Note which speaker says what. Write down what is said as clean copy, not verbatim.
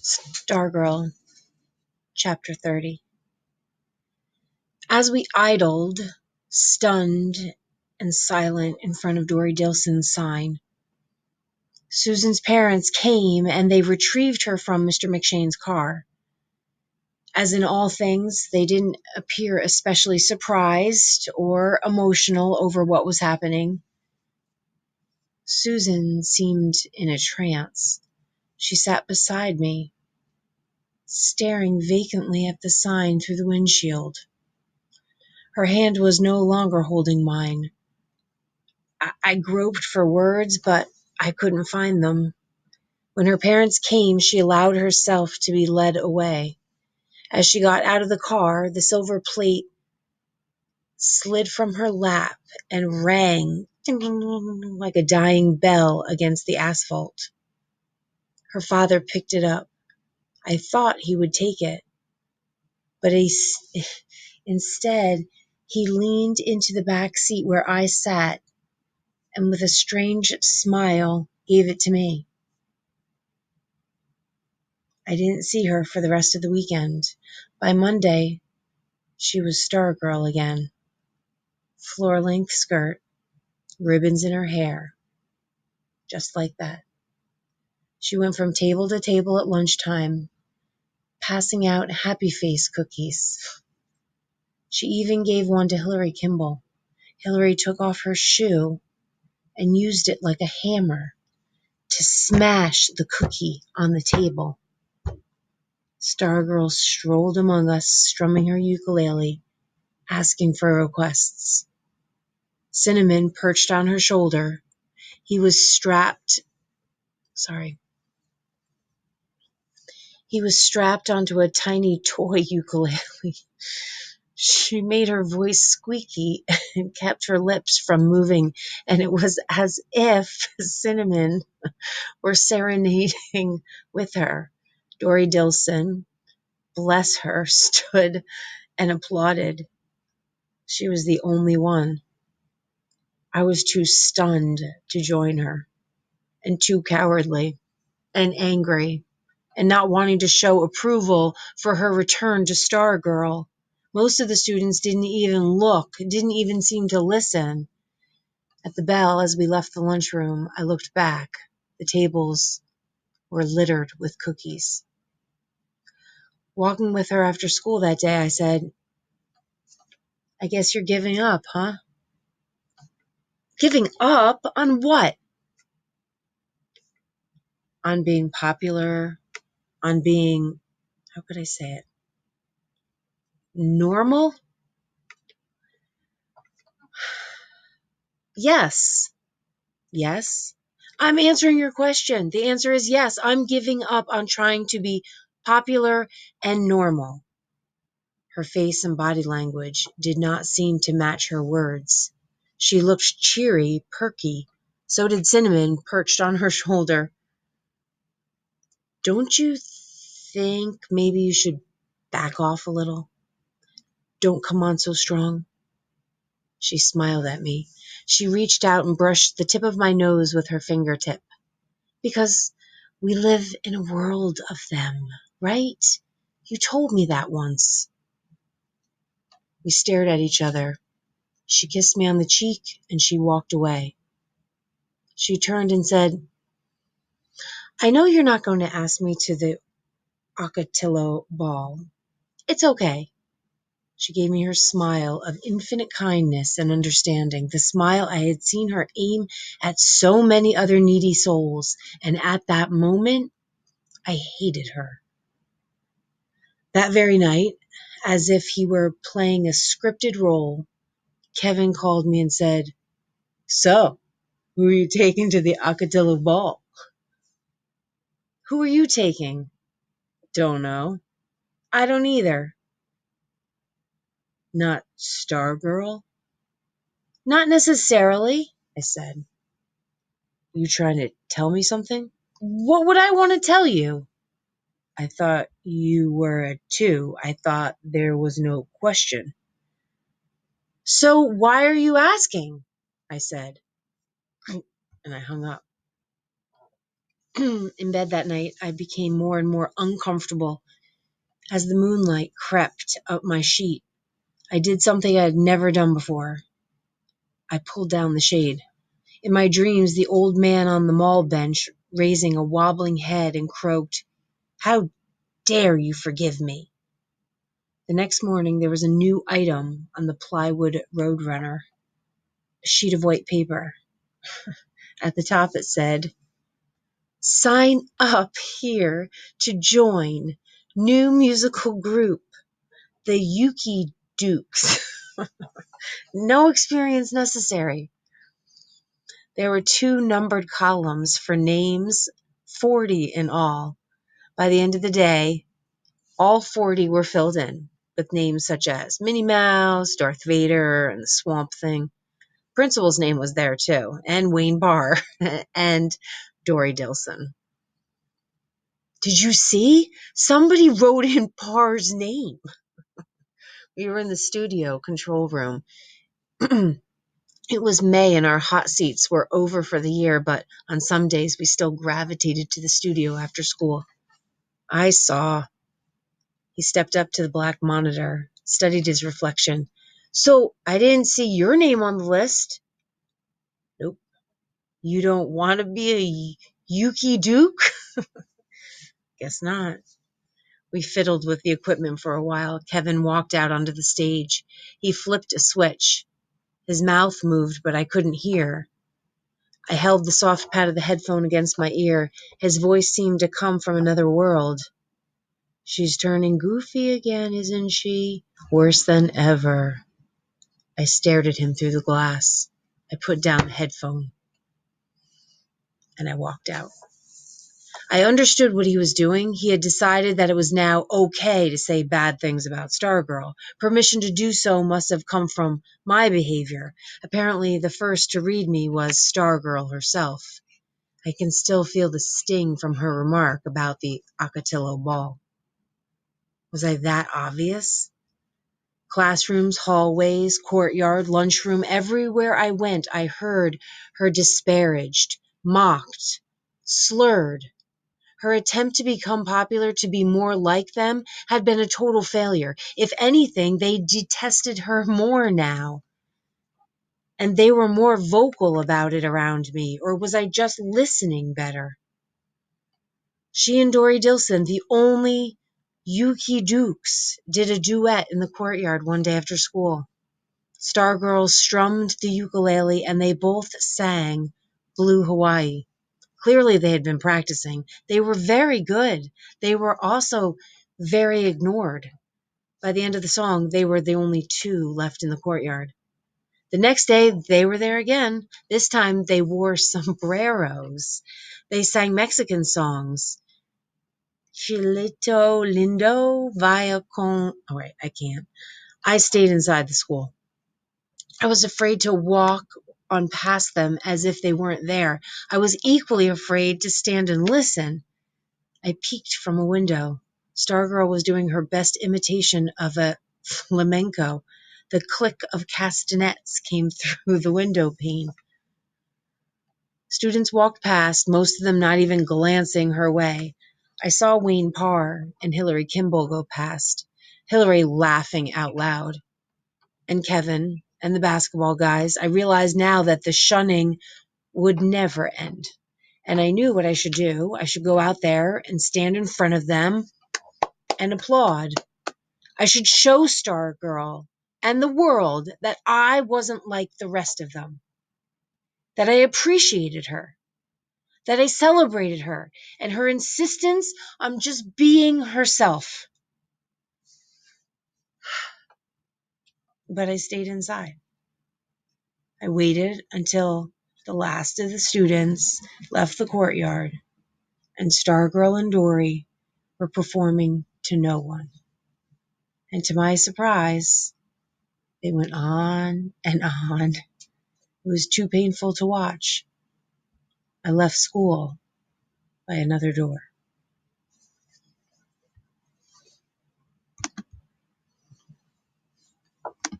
Speaker 1: Stargirl, Chapter 30. As we idled, stunned and silent in front of Dory Dilson's sign, Susan's parents came and they retrieved her from Mr. McShane's car. As in all things, they didn't appear especially surprised or emotional over what was happening. Susan seemed in a trance. She sat beside me, staring vacantly at the sign through the windshield. Her hand was no longer holding mine. I groped for words, but I couldn't find them. When her parents came, she allowed herself to be led away. As she got out of the car, the silver plate slid from her lap and rang like a dying bell against the asphalt. Her father picked it up. I thought he would take it, but instead he leaned into the back seat where I sat and with a strange smile gave it to me. I didn't see her for the rest of the weekend. By Monday, she was Stargirl again. Floor-length skirt, ribbons in her hair, just like that. She went from table to table at lunchtime, passing out happy face cookies. She even gave one to Hillary Kimball. Hillary took off her shoe and used it like a hammer to smash the cookie on the table. Stargirl strolled among us, strumming her ukulele, asking for requests. Cinnamon perched on her shoulder. He was strapped onto a tiny toy ukulele. She made her voice squeaky and kept her lips from moving, and it was as if Cinnamon were serenading with her. Dory Dilson, bless her, stood and applauded. She was the only one. I was too stunned to join her, and too cowardly, and angry, and not wanting to show approval for her return to Stargirl. Most of the students didn't even look, didn't even seem to listen. At the bell, as we left the lunchroom, I looked back. The tables were littered with cookies. Walking with her after school that day, I said, "I guess you're giving up, huh?" "Giving up? On what?" "On being popular, on being, how could I say it, normal?" Yes. Yes. I'm answering your question. The answer is yes. I'm giving up on trying to be popular and normal. Her face and body language did not seem to match her words. She looked cheery, perky. So did Cinnamon, perched on her shoulder. "Don't you think maybe you should back off a little? Don't come on so strong." She smiled at me. She reached out and brushed the tip of my nose with her fingertip. "Because we live in a world of them, right? You told me that once." We stared at each other. She kissed me on the cheek and she walked away. She turned and said, "I know you're not going to ask me to the Ocotillo ball. It's okay." She gave me her smile of infinite kindness and understanding, the smile I had seen her aim at so many other needy souls, and at that moment, I hated her. That very night, as if he were playing a scripted role, Kevin called me and said, "So, who are you taking to the Ocotillo ball?" "Who are you taking?" "Don't know." "I don't either." "Not Stargirl?" "Not necessarily," I said. "You trying to tell me something?" "What would I want to tell you?" "I thought you were a two. I thought there was no question." "So why are you asking?" I said. And I hung up. In bed that night, I became more and more uncomfortable as the moonlight crept up my sheet. I did something I had never done before. I pulled down the shade. In my dreams, the old man on the mall bench, raising a wobbling head, and croaked, "How dare you forgive me?" The next morning, there was a new item on the plywood roadrunner, a sheet of white paper. At the top, it said, "Sign up here to join new musical group, the Yuki Dukes. No experience necessary." There were 2 numbered columns for names, 40 in all. By the end of the day, all 40 were filled in with names such as Minnie Mouse, Darth Vader, and the Swamp Thing. Principal's name was there too, and Wayne Barr, and Dory Dilson. "Did you see? Somebody wrote in Parr's name." We were in the studio control room. It was May and our hot seats were over for the year, but on some days we still gravitated to the studio after school. "I saw." He stepped up to the black monitor, studied his reflection. "So I didn't see your name on the list." "Nope." "You don't want to be a Yuki Duke?" "Guess not." We fiddled with the equipment for a while. Kevin walked out onto the stage. He flipped a switch. His mouth moved, but I couldn't hear. I held the soft pad of the headphone against my ear. His voice seemed to come from another world. "She's turning goofy again, isn't she? Worse than ever." I stared at him through the glass. I put down the headphone and I walked out. I understood what he was doing. He had decided that it was now okay to say bad things about Stargirl. Permission to do so must have come from my behavior. Apparently, the first to read me was Stargirl herself. I can still feel the sting from her remark about the Ocotillo ball. Was I that obvious? Classrooms, hallways, courtyard, lunchroom, everywhere I went, I heard her disparaged, mocked, slurred. Her attempt to become popular, to be more like them, had been a total failure. If anything, they detested her more now. And they were more vocal about it around me. Or was I just listening better? She and Dory Dilson, the only Yuki Dukes, did a duet in the courtyard one day after school. Stargirl strummed the ukulele and they both sang Blue Hawaii. Clearly they had been practicing. They were very good. They were also very ignored. By the end of the song, they were the only 2 left in the courtyard. The next day, they were there again. This time, they wore sombreros. They sang Mexican songs. Chilito lindo, vaya con... Oh, wait, I can't. I stayed inside the school. I was afraid to walk on past them as if they weren't there. I was equally afraid to stand and listen. I peeked from a window. Stargirl was doing her best imitation of a flamenco. The click of castanets came through the window pane. Students walked past, most of them not even glancing her way. I saw Wayne Parr and Hillary Kimball go past, Hillary laughing out loud. And Kevin and the basketball guys. I realized now that the shunning would never end. And I knew what I should do. I should go out there and stand in front of them and applaud. I should show Stargirl and the world that I wasn't like the rest of them, that I appreciated her, that I celebrated her and her insistence on just being herself. But I stayed inside. I waited until the last of the students left the courtyard and Stargirl and Dory were performing to no one. And to my surprise, they went on and on. It was too painful to watch. I left school by another door.